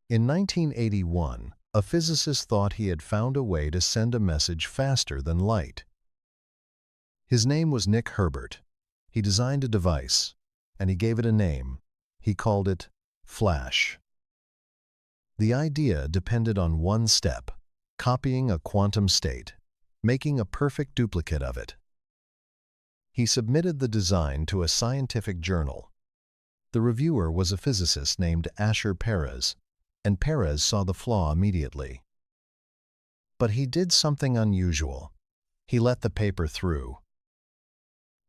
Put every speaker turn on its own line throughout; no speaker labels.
In 1981, a physicist thought he had found a way to send a message faster than light. His name was Nick Herbert. He designed a device, and he gave it a name. He called it Flash. The idea depended on one step: copying a quantum state, making a perfect duplicate of it. He submitted the design to a scientific journal. The reviewer was a physicist named Asher Perez, and Perez saw the flaw immediately. But he did something unusual. He let the paper through.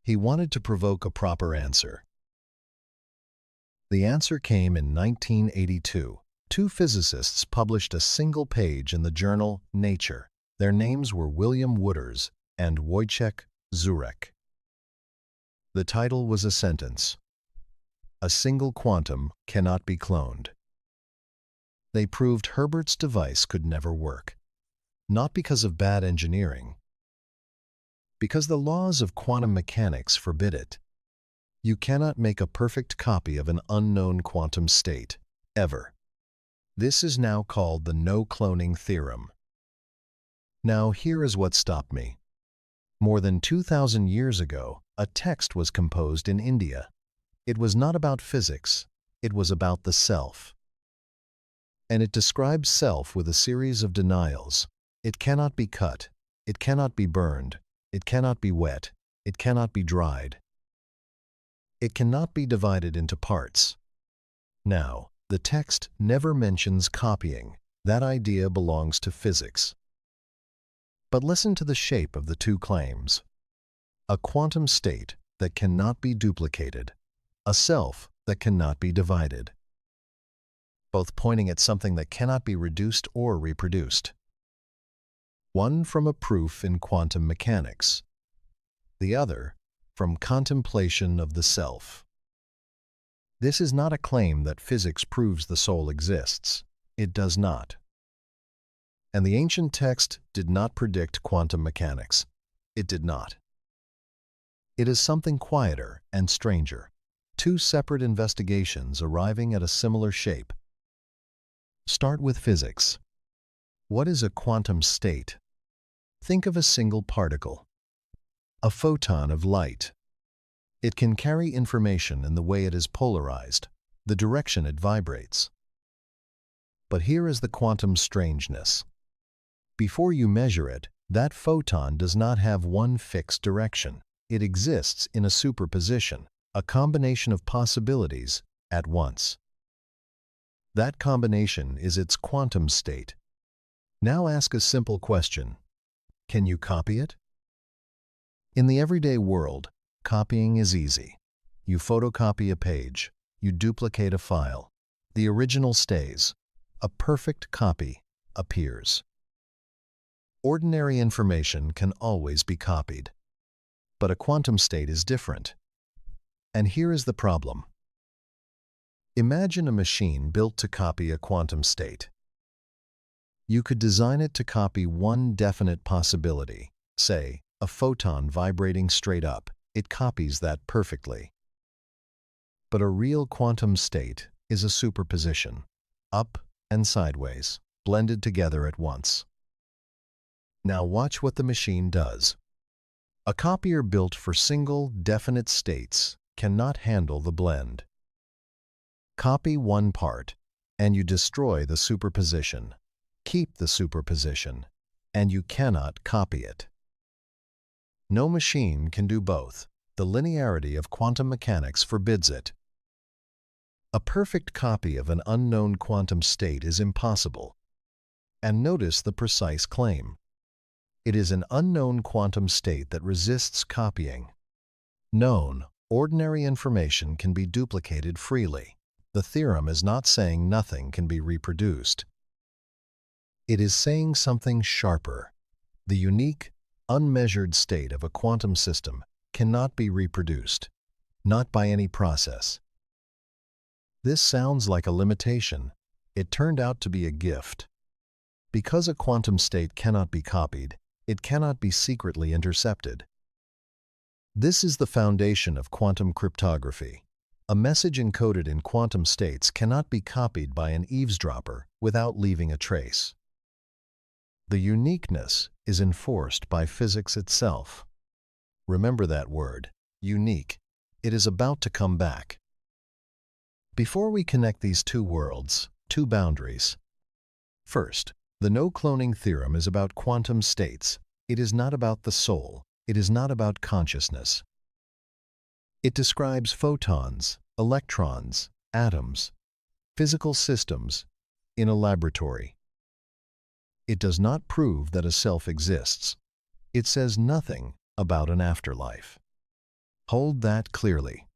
He wanted to provoke a proper answer. The answer came in 1982. Two physicists published a single page in the journal Nature. Their names were William Wootters and Wojciech Zurek. The title was a sentence: "A single quantum cannot be cloned." They proved Herbert's device could never work, not because of bad engineering, because the laws of quantum mechanics forbid it. You cannot make a perfect copy of an unknown quantum state, ever. This is now called the no-cloning theorem. Now, here is what stopped me. More than 2,000 years ago, a text was composed in India. It was not about physics, it was about the self. And it describes self with a series of denials. It cannot be cut, it cannot be burned, it cannot be wet, it cannot be dried. It cannot be divided into parts. Now, the text never mentions copying. That idea belongs to physics. But listen to the shape of the two claims: a quantum state that cannot be duplicated, a self that cannot be divided, both pointing at something that cannot be reduced or reproduced. One from a proof in quantum mechanics, the other from contemplation of the self. This is not a claim that physics proves the soul exists. It does not. And the ancient text did not predict quantum mechanics. It did not. It is something quieter and stranger. Two separate investigations arriving at a similar shape. Start with physics. What is a quantum state? Think of a single particle, a photon of light. It can carry information in the way it is polarized, the direction it vibrates. But here is the quantum strangeness. Before you measure it, that photon does not have one fixed direction. It exists in a superposition, a combination of possibilities at once. That combination is its quantum state. Now ask a simple question: can you copy it? In the everyday world, copying is easy. You photocopy a page, you duplicate a file. The original stays. A perfect copy appears. Ordinary information can always be copied. But a quantum state is different. And here is the problem. Imagine a machine built to copy a quantum state. You could design it to copy one definite possibility, say, a photon vibrating straight up. It copies that perfectly. But a real quantum state is a superposition, up and sideways, blended together at once. Now watch what the machine does. A copier built for single, definite states cannot handle the blend. Copy one part, and you destroy the superposition. Keep the superposition, and you cannot copy it. No machine can do both. The linearity of quantum mechanics forbids it. A perfect copy of an unknown quantum state is impossible. And notice the precise claim. It is an unknown quantum state that resists copying. Known, ordinary information can be duplicated freely. The theorem is not saying nothing can be reproduced. It is saying something sharper. The unique, unmeasured state of a quantum system cannot be reproduced, not by any process. This sounds like a limitation. It turned out to be a gift. Because a quantum state cannot be copied, it cannot be secretly intercepted. This is the foundation of quantum cryptography. A message encoded in quantum states cannot be copied by an eavesdropper without leaving a trace. The uniqueness is enforced by physics itself. Remember that word, unique. It is about to come back. Before we connect these two worlds, two boundaries. First, the no-cloning theorem is about quantum states. It is not about the soul. It is not about consciousness. It describes photons, electrons, atoms, physical systems in a laboratory. It does not prove that a self exists. It says nothing about an afterlife. Hold that clearly.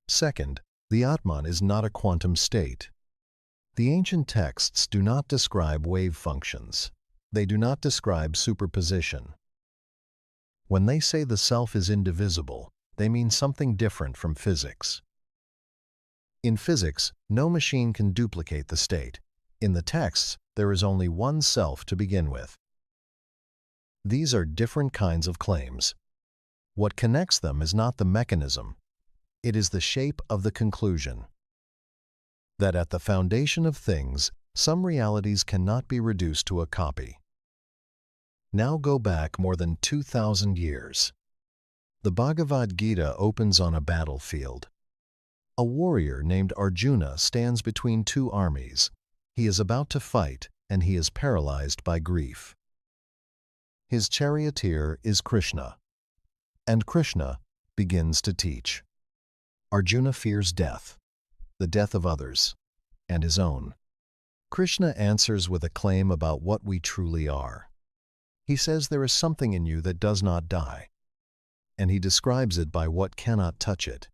Second, the Atman is not a quantum state. The ancient texts do not describe wave functions. They do not describe superposition. When they say the self is indivisible, they mean something different from physics. In physics, no machine can duplicate the state. In the texts, there is only one self to begin with. These are different kinds of claims. What connects them is not the mechanism. It is the shape of the conclusion. That at the foundation of things, some realities cannot be reduced to a copy. Now go back more than 2,000 years. The Bhagavad Gita opens on a battlefield. A warrior named Arjuna stands between two armies. He is about to fight, and he is paralyzed by grief. His charioteer is Krishna, and Krishna begins to teach. Arjuna fears death, the death of others, and his own. Krishna answers with a claim about what we truly are. He says there is something in you that does not die, and he describes it by what cannot touch it.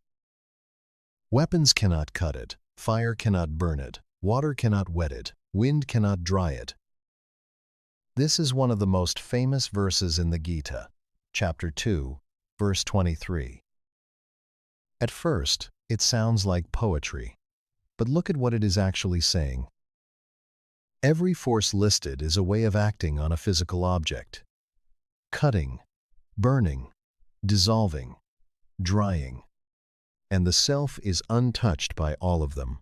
Weapons cannot cut it, fire cannot burn it, water cannot wet it, wind cannot dry it. This is one of the most famous verses in the Gita, chapter 2, verse 23. At first, it sounds like poetry, but look at what it is actually saying. Every force listed is a way of acting on a physical object. Cutting, burning, dissolving, drying, and the self is untouched by all of them.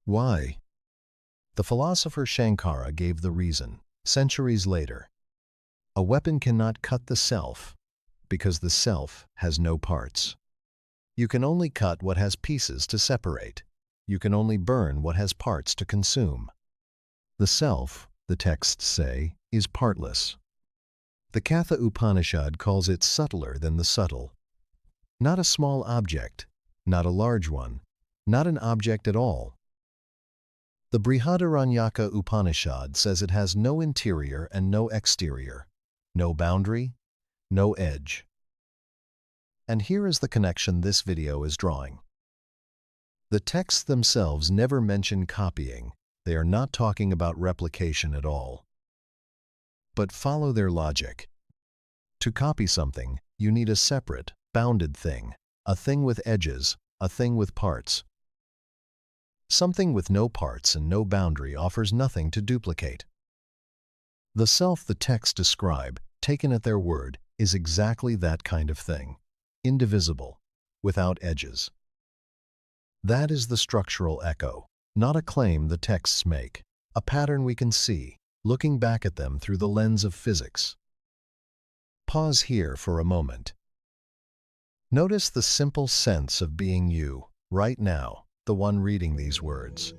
Why? The philosopher Shankara gave the reason, centuries later. A weapon cannot cut the self, because the self has no parts. You can only cut what has pieces to separate. You can only burn what has parts to consume. The self, the texts say, is partless. The Katha Upanishad calls it subtler than the subtle. Not a small object, not a large one, not an object at all. The Brihadaranyaka Upanishad says it has no interior and no exterior, no boundary, no edge. And here is the connection this video is drawing. The texts themselves never mention copying. They are not talking about replication at all. But follow their logic. To copy something, you need a separate, bounded thing, a thing with edges, a thing with parts. Something with no parts and no boundary offers nothing to duplicate. The self the texts describe, taken at their word, is exactly that kind of thing, indivisible, without edges. That is the structural echo, not a claim the texts make, a pattern we can see, looking back at them through the lens of physics. Pause here for a moment. Notice the simple sense of being you, right now, the one reading these words.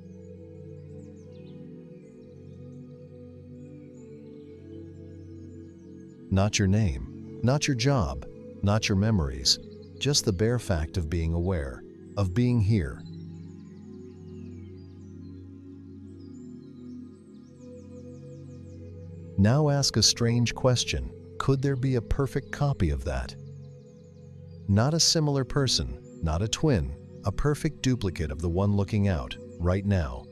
Not your name, not your job, not your memories, just the bare fact of being aware, of being here. Now ask a strange question. Could there be a perfect copy of that? Not a similar person, not a twin, a perfect duplicate of the one looking out, right now.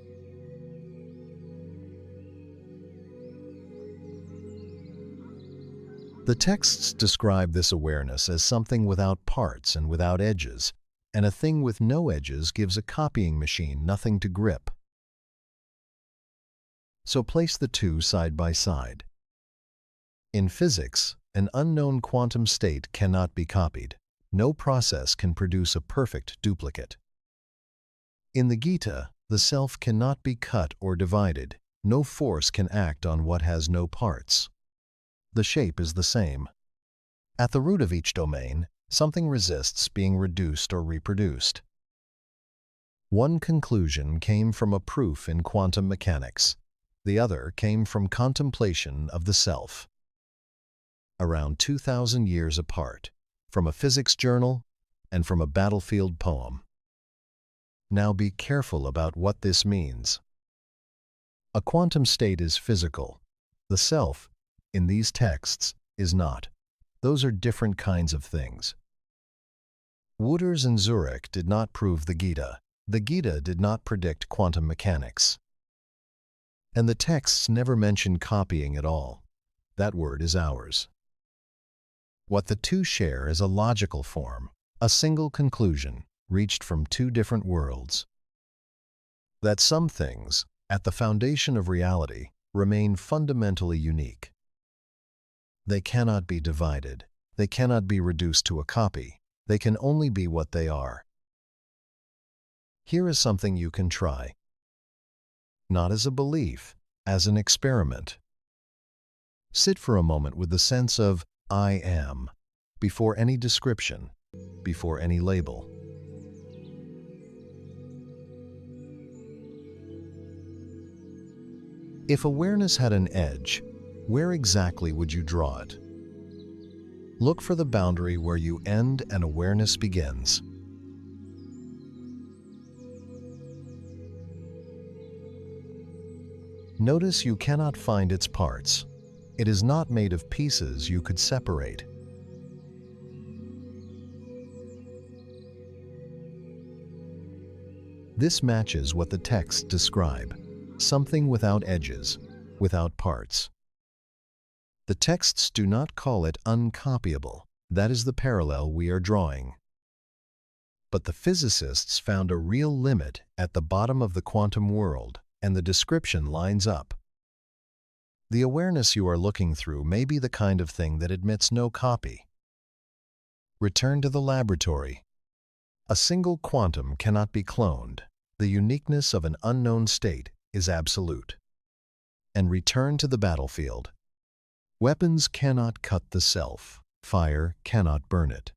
The texts describe this awareness as something without parts and without edges, and a thing with no edges gives a copying machine nothing to grip. So place the two side by side. In physics, an unknown quantum state cannot be copied. No process can produce a perfect duplicate. In the Gita, the self cannot be cut or divided. No force can act on what has no parts. The shape is the same. At the root of each domain, something resists being reduced or reproduced. One conclusion came from a proof in quantum mechanics. The other came from contemplation of the self. Around 2,000 years apart, from a physics journal and from a battlefield poem. Now be careful about what this means. A quantum state is physical. The self, in these texts, is not. Those are different kinds of things. Wootters and Zurek did not prove the Gita. The Gita did not predict quantum mechanics. And the texts never mention copying at all. That word is ours. What the two share is a logical form, a single conclusion reached from two different worlds. That some things, at the foundation of reality, remain fundamentally unique. They cannot be divided. They cannot be reduced to a copy. They can only be what they are. Here is something you can try. Not as a belief, as an experiment. Sit for a moment with the sense of I am, before any description, before any label. If awareness had an edge, where exactly would you draw it? Look for the boundary where you end and awareness begins. Notice you cannot find its parts. It is not made of pieces you could separate. This matches what the texts describe, something without edges, without parts. The texts do not call it uncopyable. That is the parallel we are drawing. But the physicists found a real limit at the bottom of the quantum world, and the description lines up. The awareness you are looking through may be the kind of thing that admits no copy. Return to the laboratory. A single quantum cannot be cloned. The uniqueness of an unknown state is absolute. And return to the battlefield. Weapons cannot cut the self. Fire cannot burn it.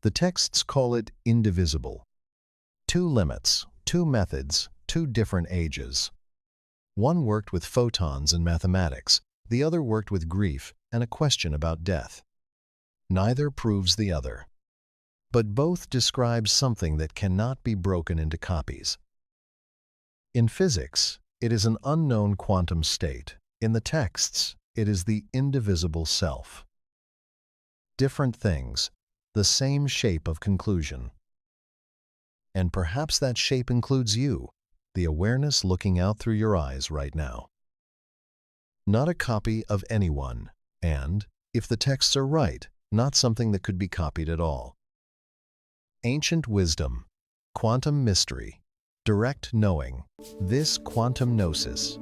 The texts call it indivisible. Two limits, two methods, two different ages. One worked with photons and mathematics. The other worked with grief and a question about death. Neither proves the other. But both describe something that cannot be broken into copies. In physics, it is an unknown quantum state. In the texts, it is the indivisible self. Different things, the same shape of conclusion. And perhaps that shape includes you, the awareness looking out through your eyes right now. Not a copy of anyone, and, if the texts are right, not something that could be copied at all. Ancient wisdom, quantum mystery, direct knowing, this quantum gnosis.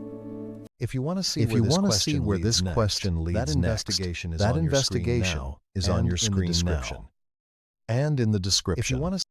If you want to see where this question leads next, that investigation is on your screen now. And in the description.